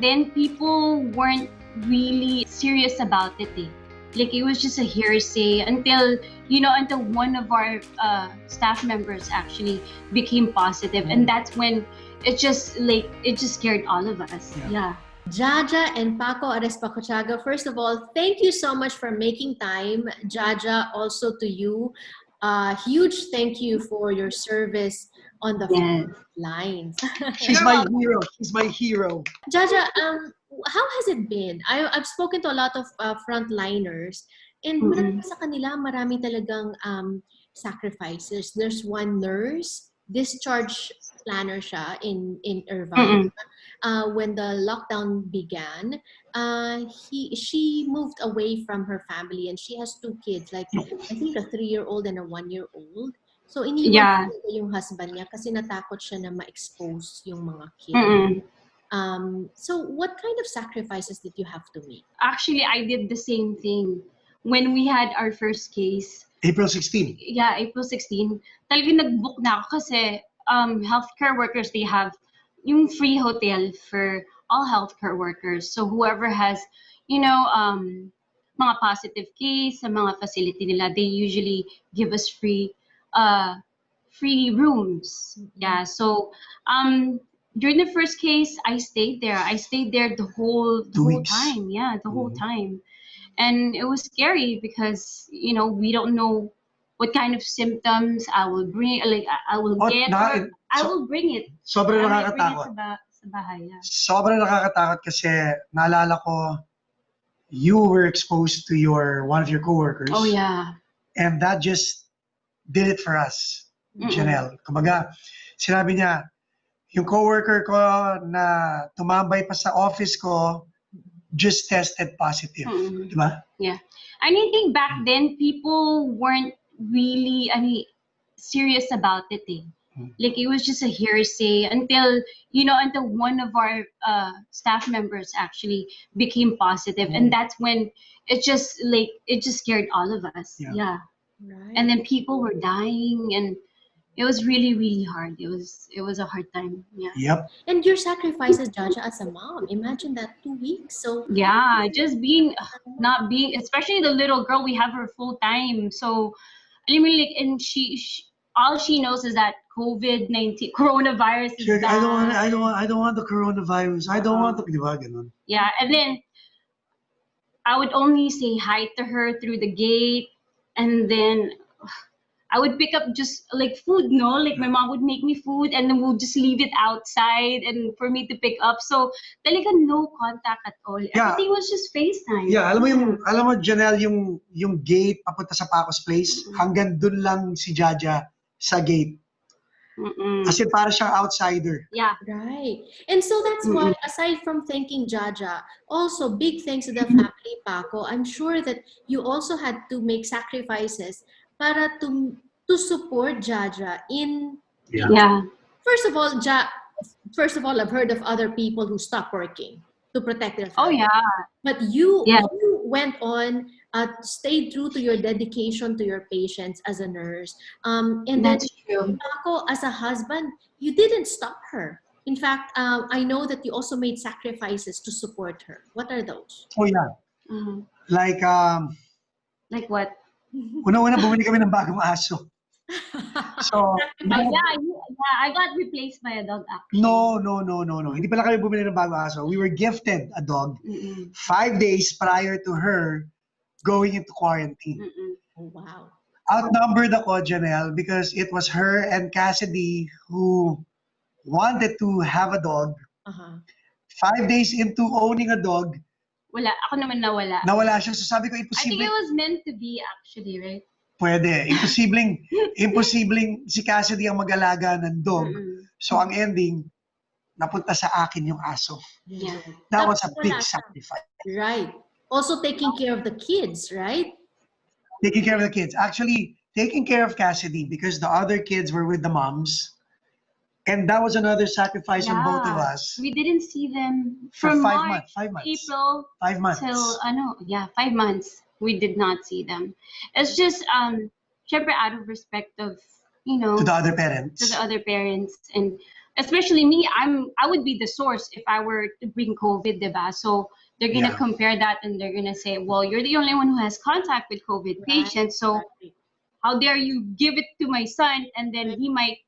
then, people weren't really serious about it. Like, it was just a hearsay until one of our staff members actually became positive, and that's when it just scared all of us. Yeah. Jaja and Paco Arespacochaga, first of all, thank you so much for making time. Jaja, also to you, huge thank you for your service on the front lines. She's my hero. She's my hero. Jaja, how has it been? I've spoken to a lot of frontliners, and marami sa kanila, marami talagang sacrifices. There's one nurse, discharge planner siya in Irvine. When the lockdown began, she moved away from her family, and she has 2 kids, like I think a 3-year-old and a 1-year-old. So iniwan niya yung husband niya kasi natakot siya na ma-expose yung mga kids. So what kind of sacrifices did you have to make? Actually, I did the same thing when we had our first case. April 16. Yeah, April 16. Talagang nag-book na ako kasi healthcare workers, they have yung free hotel for all healthcare workers. So whoever has, mga positive case sa mga facility nila, they usually give us free rooms. Yeah. So during the first case, I stayed there. The whole time. Yeah, the whole time. And it was scary because, we don't know what kind of symptoms I will bring, I will get, or I will bring it. Sobrang nakakatakot. Sa bahay, yeah. Sobrang nakakatakot kasi naalala ko, you were exposed to one of your coworkers. Oh, yeah. And that just did it for us, Jannelle. Kumbaga, sinabi niya, yung coworker ko na tumambay pa sa office ko just tested positive. Diba? Yeah. And I think back then, people weren't really serious about it. Like, it was just a hearsay until one of our staff members actually became positive, and that's when it just scared all of us. Yeah. Right. And then people were dying, and it was really, really hard. It was a hard time. Yeah. Yep. And your sacrifices, Jaja, as a mom, imagine that 2 weeks. So yeah, just not being, especially the little girl, we have her full time. So I mean, like, and she all she knows is that COVID-19 coronavirus is bad. I don't want the coronavirus. I don't want the, di ba, ganun. Yeah, and then I would only say hi to her through the gate, and then I would pick up just like food, like my mom would make me food, and then we'll just leave it outside and for me to pick up. So talaga no contact at all. Yeah. Everything was just FaceTime. Yeah, alam mo Jannelle, yung gate papunta sa Paco's place, hanggang dun lang si Jaja sa gate. Kasi para siyang outsider. Yeah. Right. And so that's why, aside from thanking Jaja, also big thanks to the family, Paco. I'm sure that you also had to make sacrifices para to support Jaja in. Yeah. First of all, I've heard of other people who stopped working to protect their Oh family. yeah. But you went on, stayed true to your dedication to your patients as a nurse. And That's then, true. Paco, as a husband, you didn't stop her. In fact, I know that you also made sacrifices to support her. What are those? Oh yeah. Like what? una-una bumili kami ng bagong aso. So, I got replaced by a dog actually. No. Hindi pala kami bumili ng bagong aso. We were gifted a dog 5 days prior to her going into quarantine. Oh, wow. Outnumbered ako, Jannelle, because it was her and Cassidy who wanted to have a dog. 5 days into owning a dog, Wala. Ako naman nawala. nawala siya. So sabi ko, I think imposible. it was meant to be actually, right? Pwede. Imposibleng si Cassidy ang mag-alaga ng dog. So ang ending, napunta sa akin yung aso. Yeah. That was a big sacrifice. Right. Also taking care of the kids, right? Taking care of the kids. Actually, taking care of Cassidy because the other kids were with the moms. And that was another sacrifice on both of us. We didn't see them For from 5 March, months. 5 months. April 5 months. till 5 months. We did not see them. It's just syempre out of respect of To the other parents. to the other parents, and especially me, I would be the source if I were to bring COVID, diba? So they're gonna Yeah. compare that and they're gonna say, well, you're the only one who has contact with COVID patients, so Right. how dare you give it to my son and then he might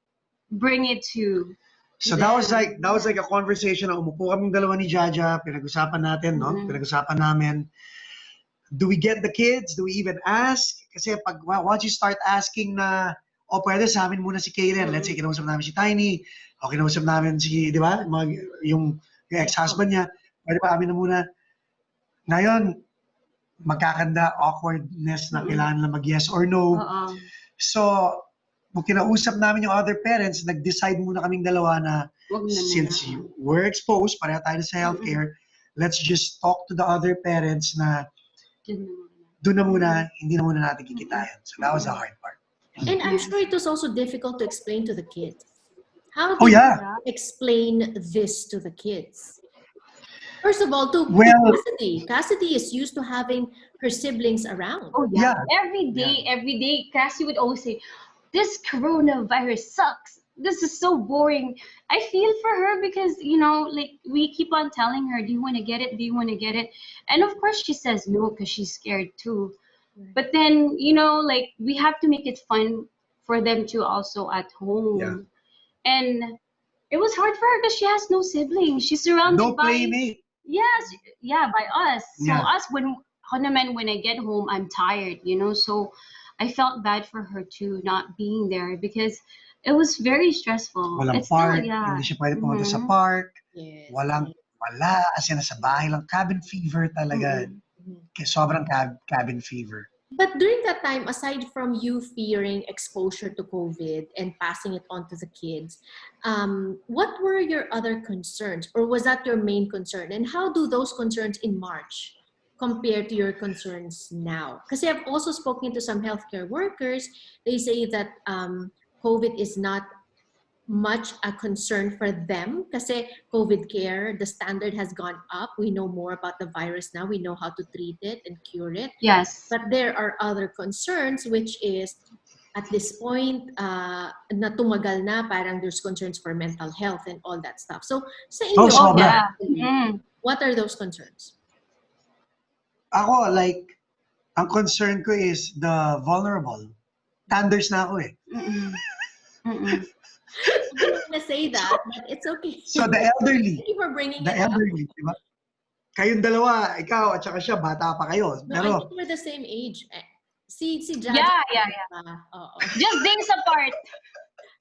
bring it to So that was them. like a conversation na umupo kaming dalawa ni Jaja, pinag-usapan natin, no? Pinag-usapan namin, do we get the kids? Do we even ask? Kasi once you start asking na, pwede sa amin muna si Karen. Let's say, kinausap namin si Tiny, o kinausap namin si, di ba, yung ex-husband niya, pwede ba amin na muna. Ngayon, magkakanda awkwardness na kailangan lang mag-yes or no. So, kung kinausap namin yung other parents, nag-decide muna kaming dalawa na since we're exposed, pareha tayo sa healthcare, let's just talk to the other parents na doon na muna, hindi na muna natin kikitayan. So that was the hard part. And I'm sure it was also difficult to explain to the kids. How did you explain this to the kids? First of all, to Cassidy. Cassidy is used to having her siblings around. Oh yeah. Every day, Cassie would always say, this coronavirus sucks. This is so boring. I feel for her because, you know, like we keep on telling her, do you want to get it? Do you want to get it? And of course she says no because she's scared too. But then, you know, like we have to make it fun for them too also at home. Yeah. And it was hard for her because she has no siblings. She's surrounded by playmate. Yes, yeah, by us. So Yeah. us when I get home, I'm tired, you know. So I felt bad for her too, not being there because it was very stressful. Walang It's park, still, yeah. hindi siya pwede pumunta sa park. Yes. Wala, as in nasa bahay lang. Cabin fever talaga. Sobrang cabin fever. But during that time, aside from you fearing exposure to COVID and passing it on to the kids, what were your other concerns? Or was that your main concern? And how do those concerns in March compare to your concerns now? Because I've also spoken to some healthcare workers. They say that COVID is not much a concern for them kasi COVID care, the standard has gone up. We know more about the virus now. We know how to treat it and cure it. Yes. But there are other concerns, which is at this point, na tumagal na, parang there's concerns for mental health and all that stuff. So sa inyo, what are those concerns? Ako, like, ang concern ko is the vulnerable. Thunders na ako eh. I didn't want to say that, but it's okay. So the elderly. Thank you for bringing the it elderly, up. diba? Kayong dalawa, ikaw at saka siya, bata pa kayo. No, Pero, I think we're the same age. Si Jaja. Yeah. Just days apart.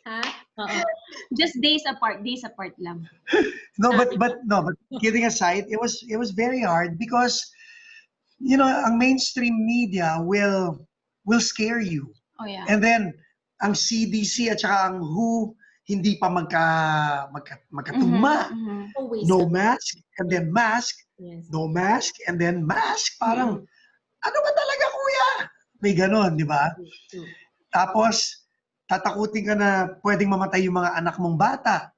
Ha? Just days apart lang. no, but kidding aside, it was very hard because, you know, ang mainstream media will scare you. Oh yeah. And then, ang CDC at saka ang WHO, hindi pa magkatugma. Always. No mask, and then mask. Yes. No mask, and then mask. Parang, ano ba talaga, kuya? May ganon, di ba? Tapos, tatakutin ka na pwedeng mamatay yung mga anak mong bata.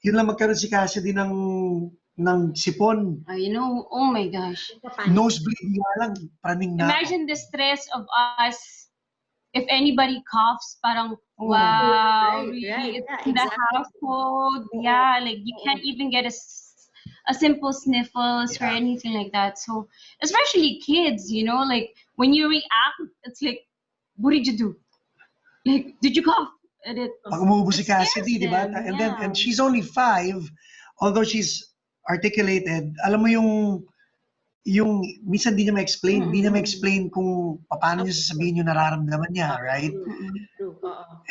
Yun lang magkaroon si Cassidy ng sipon. You know, oh my gosh. Nosebleed nga lang, praning na. Imagine the stress of us. If anybody coughs, parang, wow, really? Right. It's in the household. Yeah, like you can't even get a simple sniffles or anything like that. So, especially kids, you know, like when you react, it's like, what did you do? Like, did you cough? Pag umubo si Cassidy, di ba? And she's only 5, although she's articulated. Alam mo yung minsan di niya ma-explain kung paano niya sasabihin yung nararamdaman niya, right? True.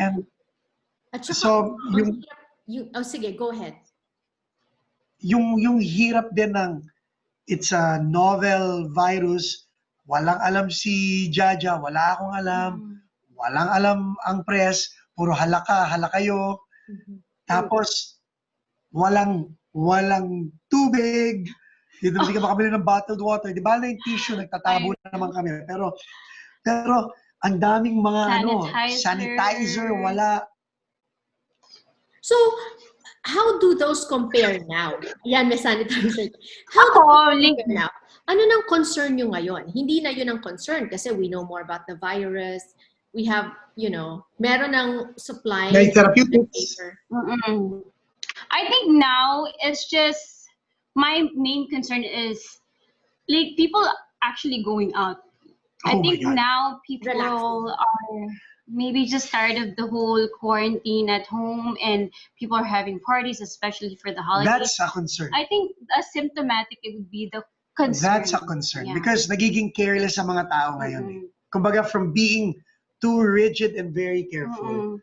And so sige, go ahead. Yung hirap din ng it's a novel virus, walang alam si Jaja, wala akong alam, walang alam ang press, puro hala kayo. Tapos walang tubig. Hindi ka makabili ng bottled water. Di ba na yung tissue, nagtatabo na naman kami. Pero ang daming mga sanitizer, wala. So, how do those compare now? Yan, may sanitizer. How do they compare now? Ano nang concern nyo ngayon? Hindi na yun ang concern kasi we know more about the virus. we have, meron ng supply Like ng therapeutics. paper. I think now it's just my main concern is like people actually going out. I Oh my think God. now people Relaxing. are maybe just tired of the whole quarantine at home and people are having parties, especially for the holidays. That's a concern. I think asymptomatic it would be the concern. That's a concern. Yeah. Because nagiging careless ang mga tao ngayon. Eh. Kumbaga, from being too rigid and very careful,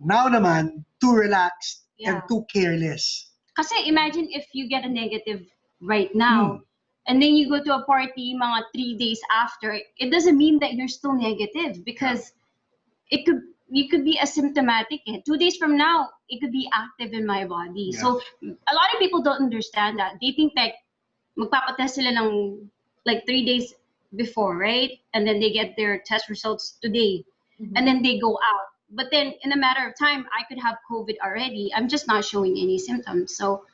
now naman, too relaxed and too careless. Kasi imagine if you get a negative right now, and then you go to a party mga 3 days after, it doesn't mean that you're still negative because you could be asymptomatic. 2 days from now, it could be active in my body. Yeah. So a lot of people don't understand that. They think that magpapatest sila ng like 3 days before, right? And then they get their test results today. And then they go out. But then in a matter of time, I could have COVID already. I'm just not showing any symptoms. So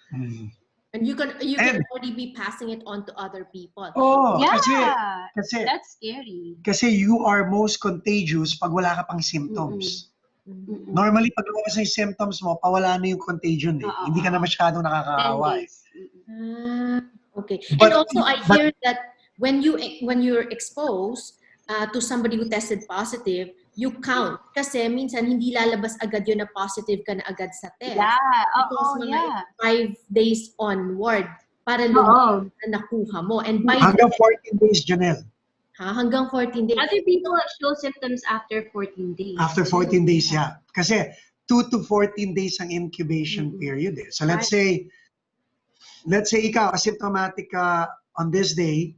And you can already be passing it on to other people. Oh, yeah, kasi that's scary. Kasi you are most contagious pag wala ka pang symptoms. Normally, pag lumabas na yung symptoms mo, pawala na yung contagion eh. Hindi ka na masyadong 10 nakakaawa eh. days. Okay. But- and also, I hear that when you're exposed to somebody who tested positive, you count. Kasi minsan hindi lalabas agad yun na positive ka na agad sa test. Yeah. Because mga Yeah. 5 days onward para lumabas na nakuha mo. And by Hanggang 14 days, Jannelle. hanggang 14 days. Other people show symptoms after 14 days. After 14 days, yeah. Kasi 2 to 14 days ang incubation period eh. So let's say ikaw, asymptomatic ka on this day,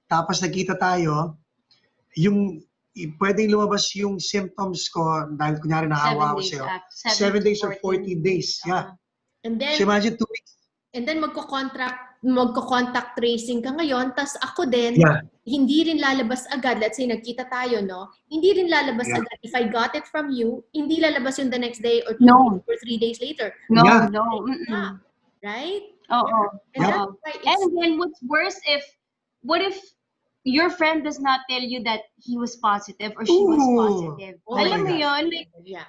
tapos nagkita tayo, yung pwedeng lumabas yung symptoms ko dahil kunyari nahawa ako sa'yo. 7 days or 14 days. Yeah. And then, So imagine 2 weeks. And then magko-contact tracing ka ngayon, tas ako din, Yeah. hindi rin lalabas agad. Let's say nagkita tayo, no? Hindi rin lalabas agad. If I got it from you, hindi lalabas yung the next day or 2 days or 3 days later. No. Yeah. Right? And Yeah. that's why And then what's worse what if your friend does not tell you that he was positive or she was positive? Oh Alam my mo gosh. yun, like yeah.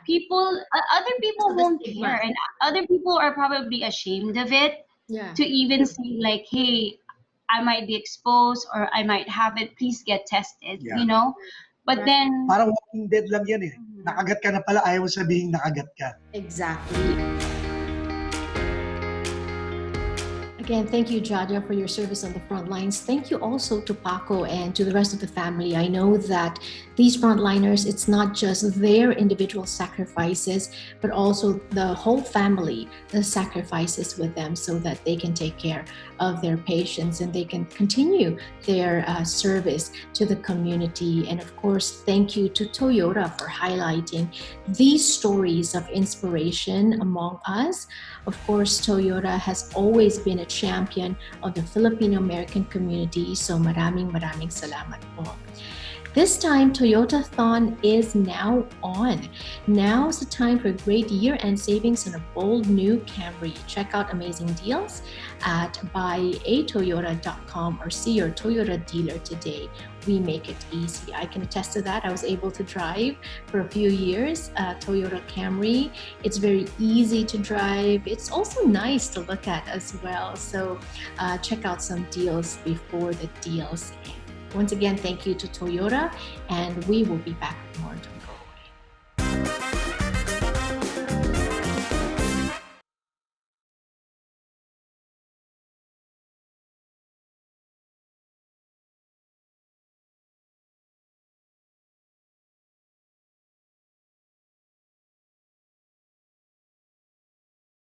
other people So the won't stigma. care, and other people are probably ashamed of it Yeah. to even say like, hey, I might be exposed or I might have it. Please get tested. Yeah. You know, but Right. then Parang walking dead lang yan eh. Nakagat ka na pala, ayaw mo sabihin nakagat ka. Exactly. Again, thank you, Jaja, for your service on the front lines. Thank you also to Paco and to the rest of the family. I know that these frontliners, it's not just their individual sacrifices, but also the whole family sacrifices with them so that they can take care of their patients and they can continue their service to the community. And of course, thank you to Toyota for highlighting these stories of inspiration among us. Of course, Toyota has always been a champion of the Filipino-American community. So maraming salamat po. This time, Toyotathon is now on. Now's the time for great year-end savings on a bold new Camry. Check out amazing deals at buyatoyota.com or see your Toyota dealer today. We make it easy. I can attest to that. I was able to drive for a few years, Toyota Camry. It's very easy to drive. It's also nice to look at as well. So check out some deals before the deals end. Once again, thank you to Toyota, and we will be back with more to go.